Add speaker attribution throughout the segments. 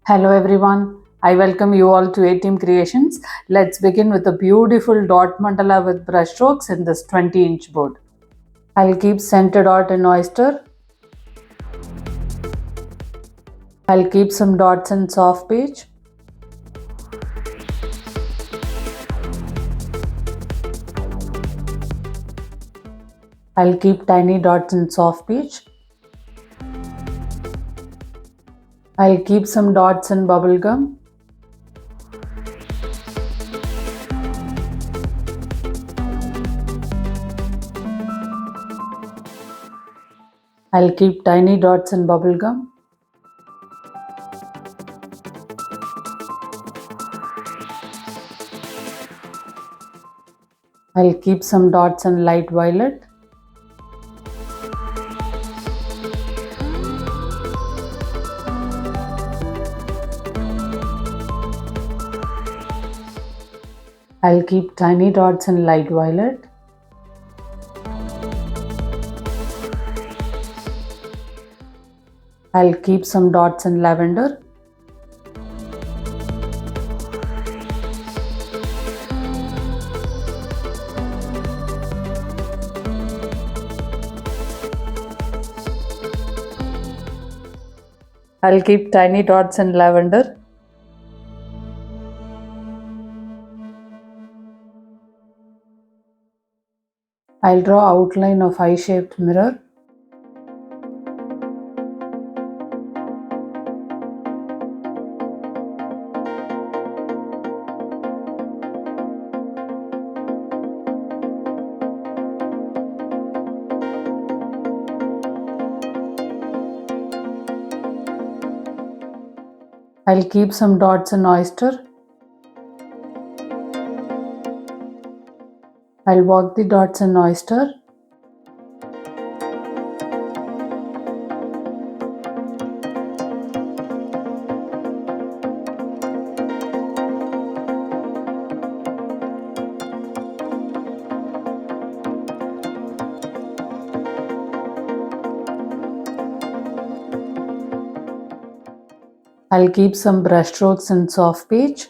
Speaker 1: Hello everyone, I welcome you all to ATM Creations. Let's begin with a beautiful dot mandala with brush strokes in this 20-inch board. I'll keep center dot in oyster. I'll keep some dots in soft page. I'll keep tiny dots in soft page. I'll keep some dots in bubble gum. I'll keep tiny dots in bubble gum. I'll keep some dots in light violet. I'll keep tiny dots in light violet. I'll keep some dots in lavender. I'll keep tiny dots in lavender. I'll draw outline of eye-shaped mirror. I'll keep some dots in oyster. I'll walk the dots in oyster. I'll keep some brush strokes in soft page.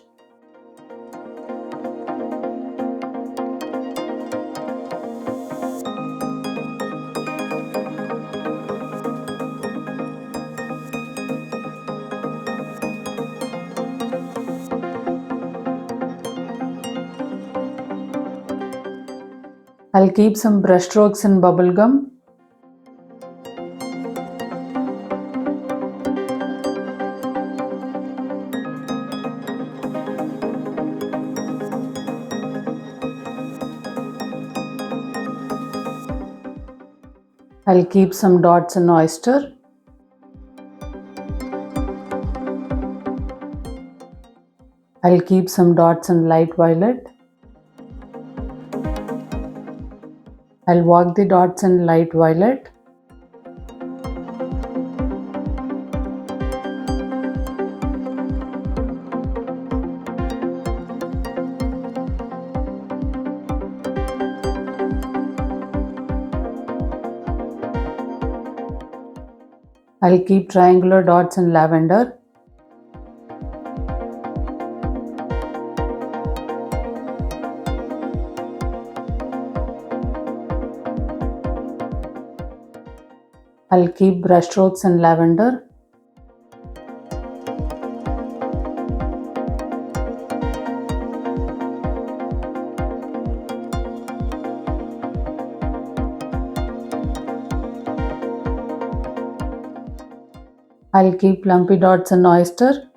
Speaker 1: I'll keep some brush strokes in bubble gum. I'll keep some dots in oyster. I'll keep some dots in light violet. I'll walk the dots in light violet. I'll keep triangular dots in lavender. I'll keep brush strokes in lavender. I'll keep lumpy dots in oyster.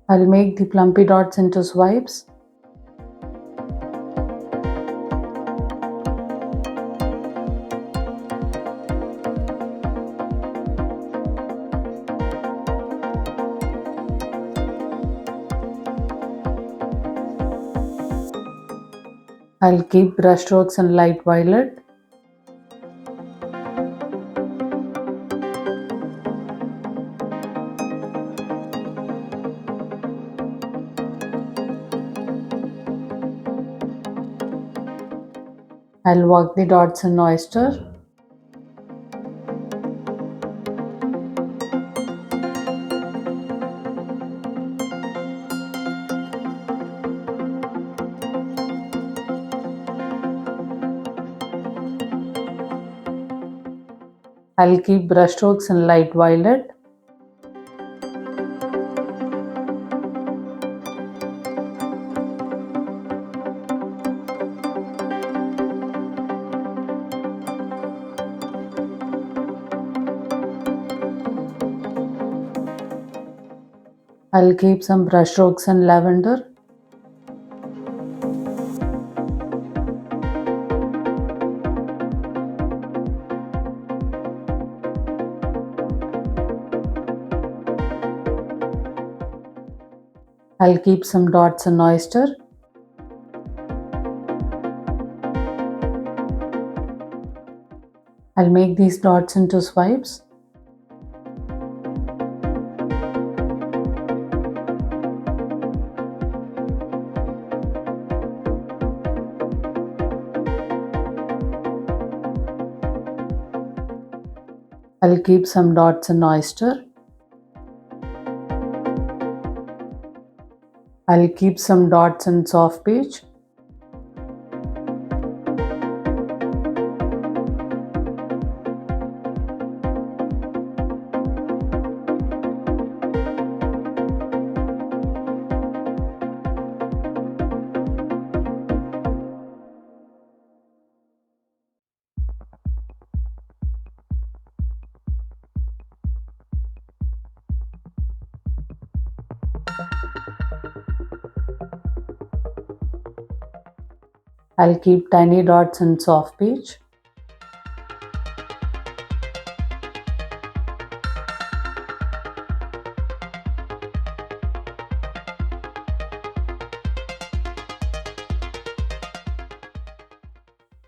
Speaker 1: I'll make the lumpy dots into swipes. I'll keep brush strokes in light violet. I'll work the dots in oyster. I'll keep brushstrokes in light violet. I'll keep some brushstrokes in lavender. I'll keep some dots in oyster. I'll make these dots into swipes. I'll keep some dots in oyster. I'll keep some dots in soft peach. I'll keep tiny dots in soft peach.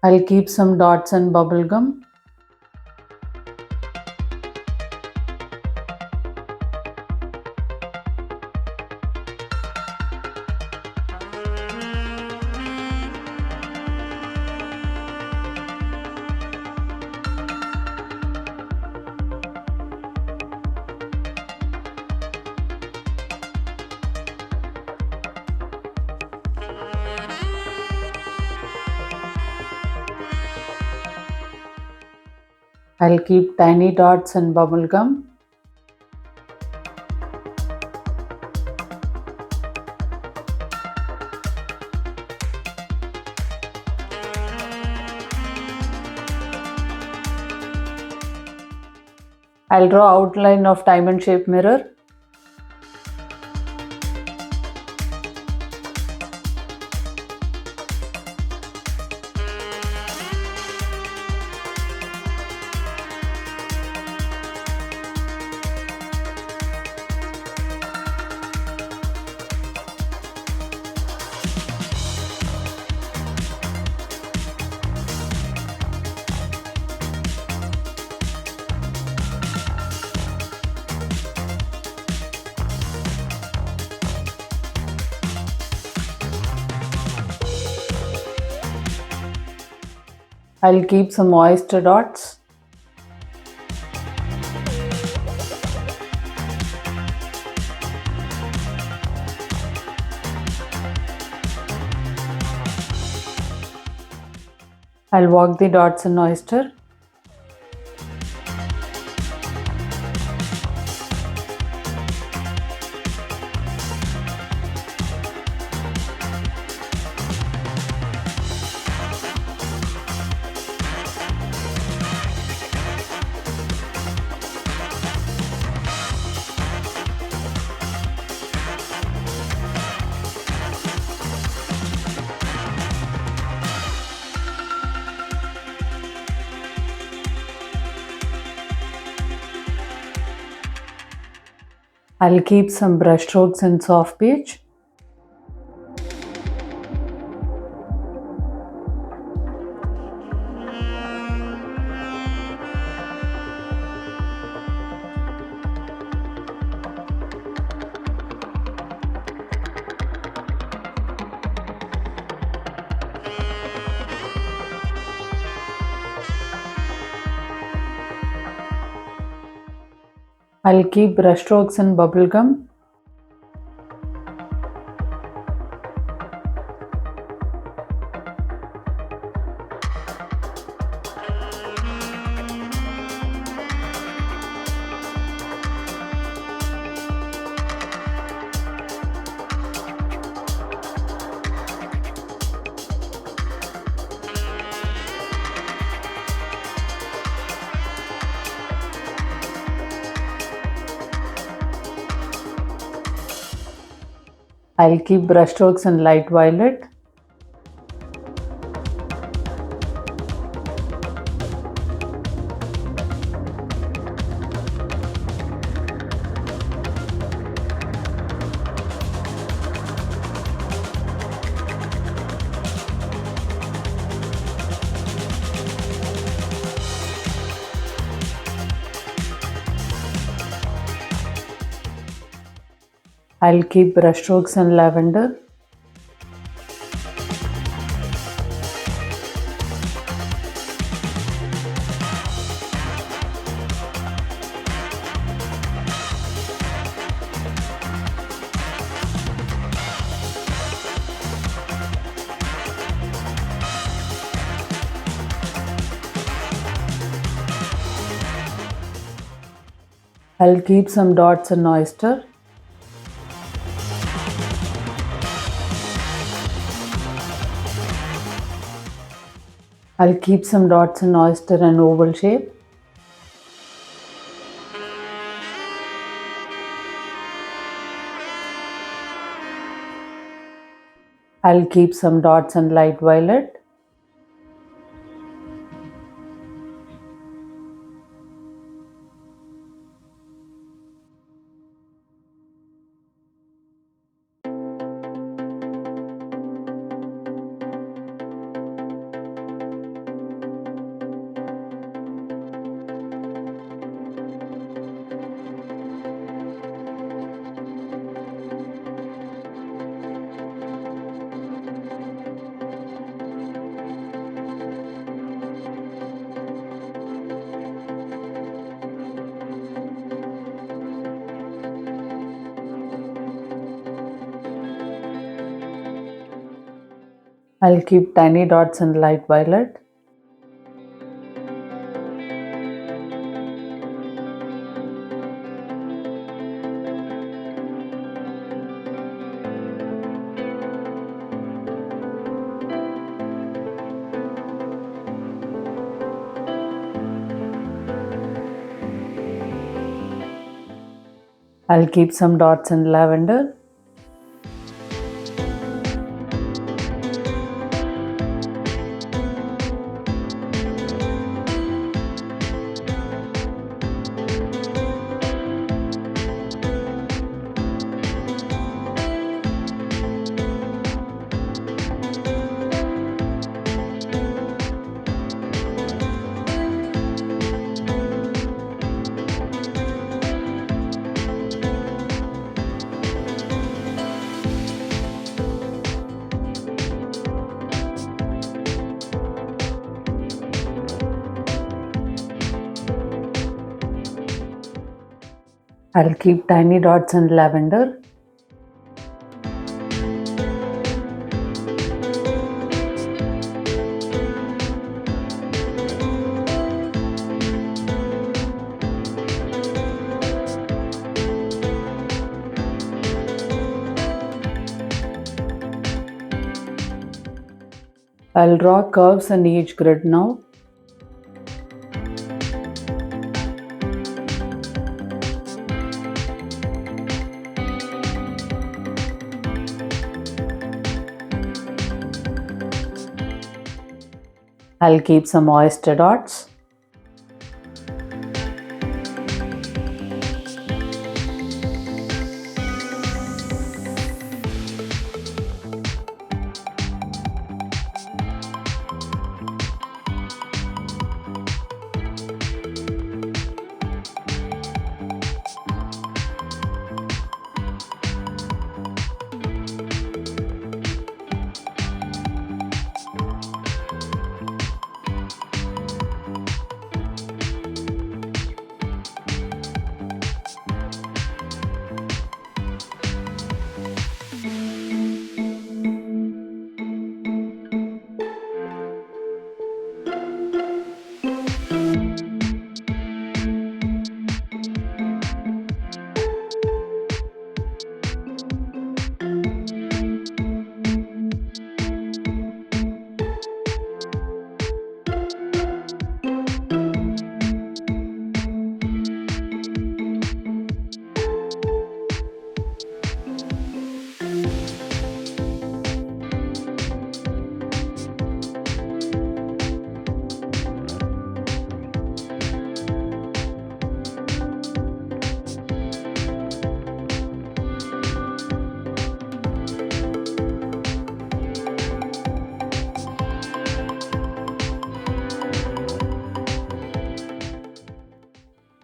Speaker 1: I'll keep some dots in bubblegum. I'll keep tiny dots in bubblegum. I'll draw outline of diamond shaped mirror. I'll keep some oyster dots. I'll walk the dots in oyster. I'll keep some brushstrokes in soft peach. I'll keep brushstrokes in bubblegum. I'll keep brushstrokes in light violet. I'll keep brushstrokes in lavender. I'll keep some dots in oyster. I'll keep some dots in oyster and oval shape. I'll keep some dots in light violet. I'll keep tiny dots in light violet. I'll keep some dots in lavender. I'll keep tiny dots in lavender. I'll draw curves in each grid now. I'll keep some oyster dots.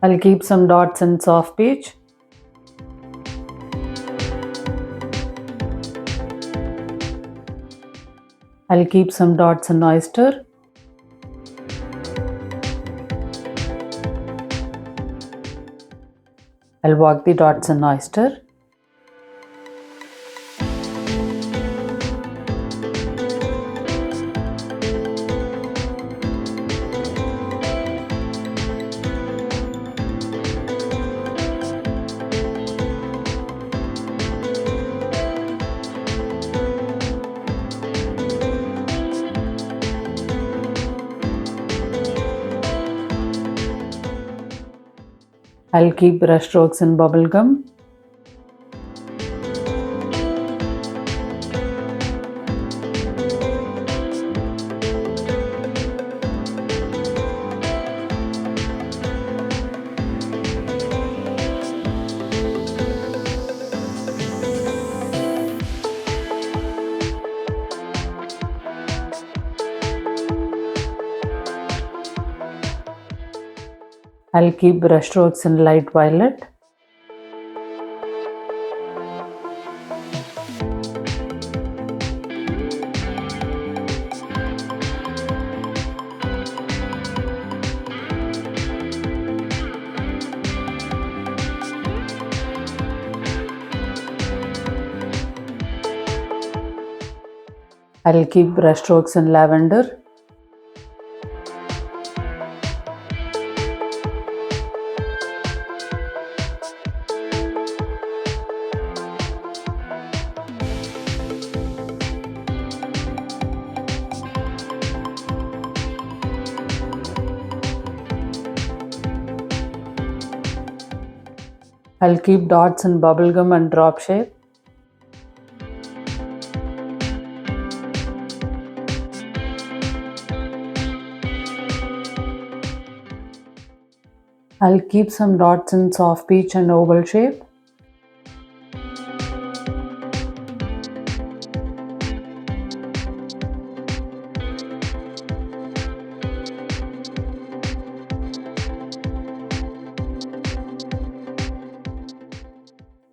Speaker 1: I'll keep some dots in soft peach. I'll keep some dots in oyster. I'll work the dots in oyster. I'll keep brush strokes in bubble gum. I'll keep brush strokes in light violet. I'll keep brush strokes in lavender. I'll keep dots in bubblegum and drop shape. I'll keep some dots in soft peach and oval shape.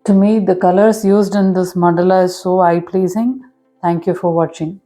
Speaker 1: To me, the colors used in this mandala is so eye-pleasing. Thank you for watching.